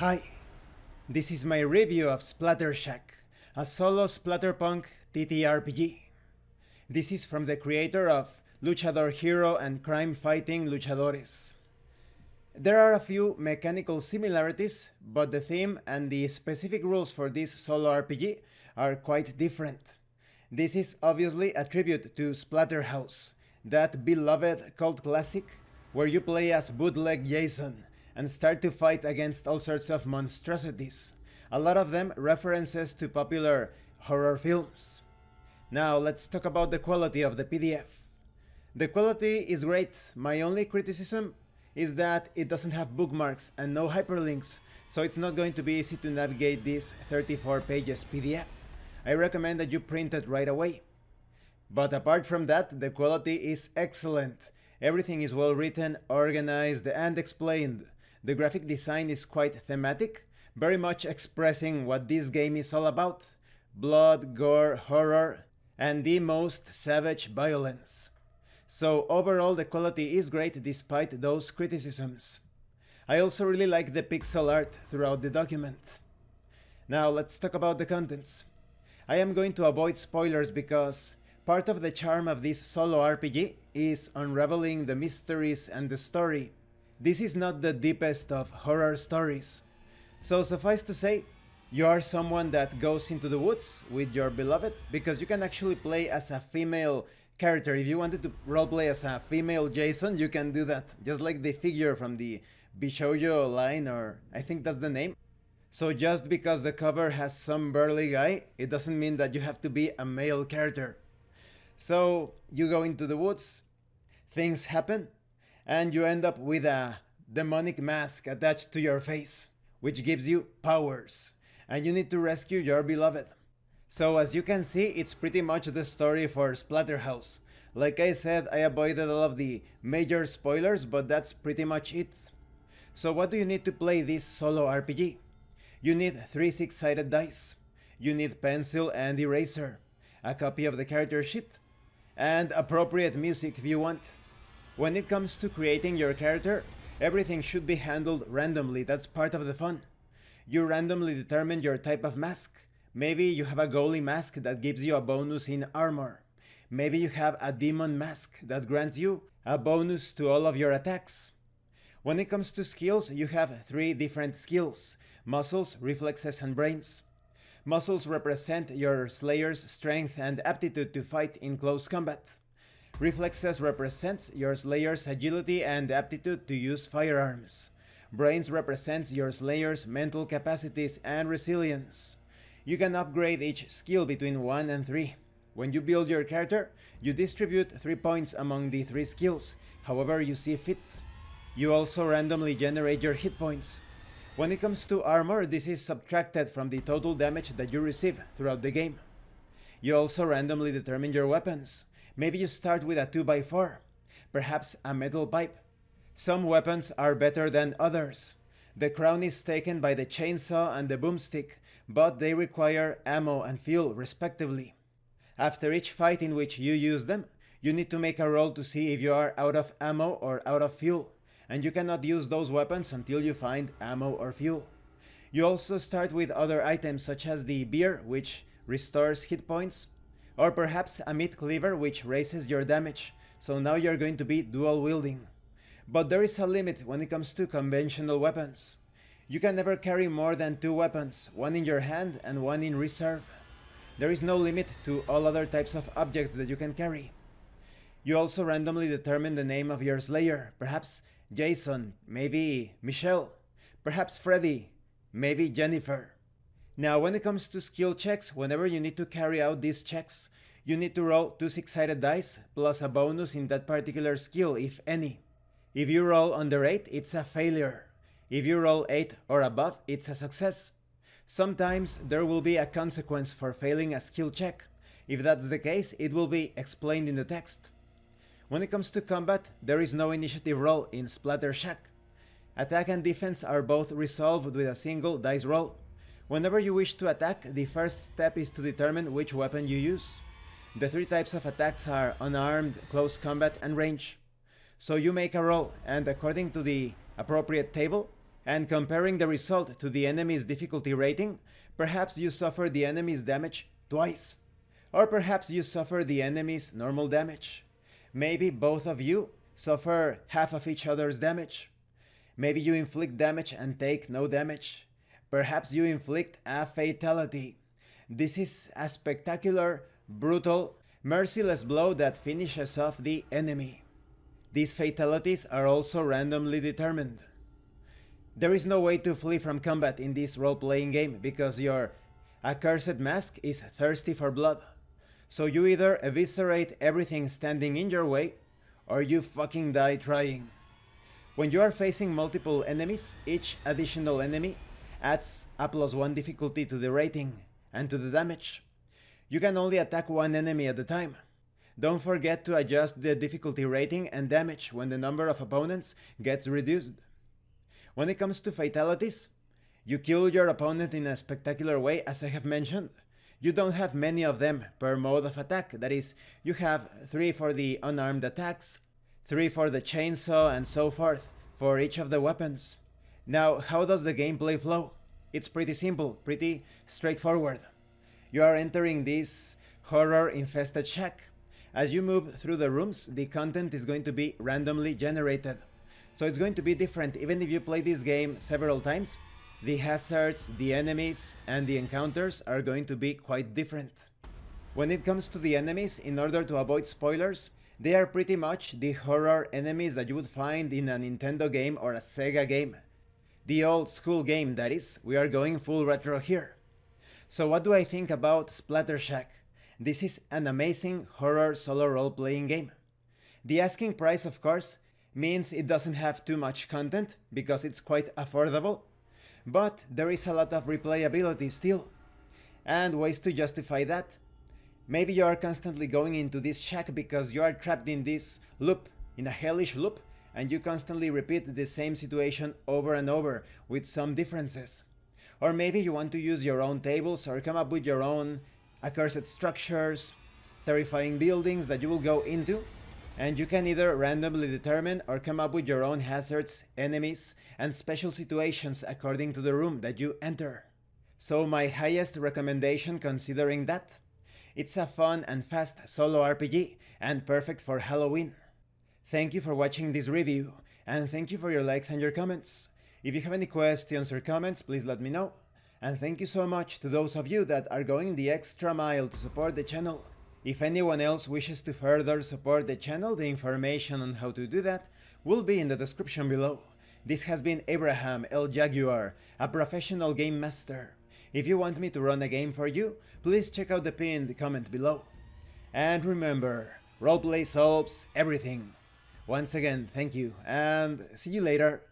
Hi, this is my review of Splatter Shack, a solo splatterpunk TTRPG. This is from the creator of Luchador Hero and Crime Fighting Luchadores. There are a few mechanical similarities, but the theme and the specific rules for this solo RPG are quite different. This is obviously a tribute to Splatterhouse, that beloved cult classic where you play as bootleg Jason and start to fight against all sorts of monstrosities, a lot of them references to popular horror films. Now let's talk about the quality of the PDF. The quality is great. My only criticism is that it doesn't have bookmarks and no hyperlinks, so it's not going to be easy to navigate this 34 pages PDF. I recommend that you print it right away. But apart from that, the quality is excellent. Everything is well written, organized, and explained. The graphic design is quite thematic, very much expressing what this game is all about: blood, gore, horror, and the most savage violence. So overall the quality is great despite those criticisms. I also really like the pixel art throughout the document. Now let's talk about the contents. I am going to avoid spoilers because part of the charm of this solo RPG is unraveling the mysteries and the story. This is not the deepest of horror stories. So suffice to say, you are someone that goes into the woods with your beloved, because you can actually play as a female character. If you wanted to roleplay as a female Jason, you can do that, just like the figure from the Bishoujo line, or I think that's the name. So just because the cover has some burly guy, it doesn't mean that you have to be a male character. So you go into the woods, things happen, and you end up with a demonic mask attached to your face, which gives you powers, and you need to rescue your beloved. So as you can see, it's pretty much the story for Splatterhouse. Like I said, I avoided all of the major spoilers, but that's pretty much it. So what do you need to play this solo RPG? You need 3 6-sided dice, you need pencil and eraser, a copy of the character sheet, and appropriate music if you want. When it comes to creating your character, everything should be handled randomly. That's part of the fun. You randomly determine your type of mask. Maybe you have a goalie mask that gives you a bonus in armor. Maybe you have a demon mask that grants you a bonus to all of your attacks. When it comes to skills, you have 3 different skills: muscles, reflexes, and brains. Muscles represent your slayer's strength and aptitude to fight in close combat. Reflexes represents your slayer's agility and aptitude to use firearms. Brains represents your slayer's mental capacities and resilience. You can upgrade each skill between 1 and 3. When you build your character, you distribute 3 points among the 3 skills, however you see fit. You also randomly generate your hit points. When it comes to armor, this is subtracted from the total damage that you receive throughout the game. You also randomly determine your weapons. Maybe you start with a 2x4, perhaps a metal pipe. Some weapons are better than others. The crown is taken by the chainsaw and the boomstick, but they require ammo and fuel respectively. After each fight in which you use them, you need to make a roll to see if you are out of ammo or out of fuel, and you cannot use those weapons until you find ammo or fuel. You also start with other items such as the beer, which restores hit points, or perhaps a meat cleaver, which raises your damage, so now you're going to be dual wielding. But there is a limit when it comes to conventional weapons. You can never carry more than 2 weapons, one in your hand and one in reserve. There is no limit to all other types of objects that you can carry. You also randomly determine the name of your slayer, perhaps Jason, maybe Michelle, perhaps Freddy, maybe Jennifer. Now when it comes to skill checks, whenever you need to carry out these checks, you need to roll 2 6-sided dice plus a bonus in that particular skill, if any. If you roll under 8, it's a failure. If you roll 8 or above, it's a success. Sometimes there will be a consequence for failing a skill check. If that's the case, it will be explained in the text. When it comes to combat, there is no initiative roll in Splatter Shack. Attack and defense are both resolved with a single dice roll. Whenever you wish to attack, the first step is to determine which weapon you use. The 3 types of attacks are unarmed, close combat, and range. So you make a roll, and according to the appropriate table, and comparing the result to the enemy's difficulty rating, perhaps you suffer the enemy's damage twice. Or perhaps you suffer the enemy's normal damage. Maybe both of you suffer half of each other's damage. Maybe you inflict damage and take no damage. Perhaps you inflict a fatality. This is a spectacular, brutal, merciless blow that finishes off the enemy. These fatalities are also randomly determined. There is no way to flee from combat in this role-playing game because your accursed mask is thirsty for blood. So you either eviscerate everything standing in your way, or you fucking die trying. When you are facing multiple enemies, each additional enemy adds a +1 difficulty to the rating and to the damage. You can only attack one enemy at a time. Don't forget to adjust the difficulty rating and damage when the number of opponents gets reduced. When it comes to fatalities, you kill your opponent in a spectacular way, as I have mentioned. You don't have many of them per mode of attack, that is, you have 3 for the unarmed attacks, 3 for the chainsaw, and so forth for each of the weapons. Now, how does the gameplay flow? It's pretty simple, pretty straightforward. You are entering this horror-infested shack. As you move through the rooms, the content is going to be randomly generated. So it's going to be different even if you play this game several times. The hazards, the enemies, and the encounters are going to be quite different. When it comes to the enemies, in order to avoid spoilers, they are pretty much the horror enemies that you would find in a Nintendo game or a Sega game. The old school game, that is. We are going full retro here. So what do I think about Splatter Shack? This is an amazing horror solo role-playing game. The asking price, of course, means it doesn't have too much content because it's quite affordable, but there is a lot of replayability still, and ways to justify that. Maybe you are constantly going into this shack because you are trapped in this loop, in a hellish loop, and you constantly repeat the same situation over and over with some differences. Or maybe you want to use your own tables or come up with your own accursed structures, terrifying buildings that you will go into, and you can either randomly determine or come up with your own hazards, enemies, and special situations according to the room that you enter. So my highest recommendation considering that, it's a fun and fast solo RPG and perfect for Halloween. Thank you for watching this review, and thank you for your likes and your comments. If you have any questions or comments, please let me know. And thank you so much to those of you that are going the extra mile to support the channel. If anyone else wishes to further support the channel, the information on how to do that will be in the description below. This has been Abraham El Jaguar, a professional game master. If you want me to run a game for you, please check out the pinned comment below. And remember, roleplay solves everything. Once again, thank you, and see you later.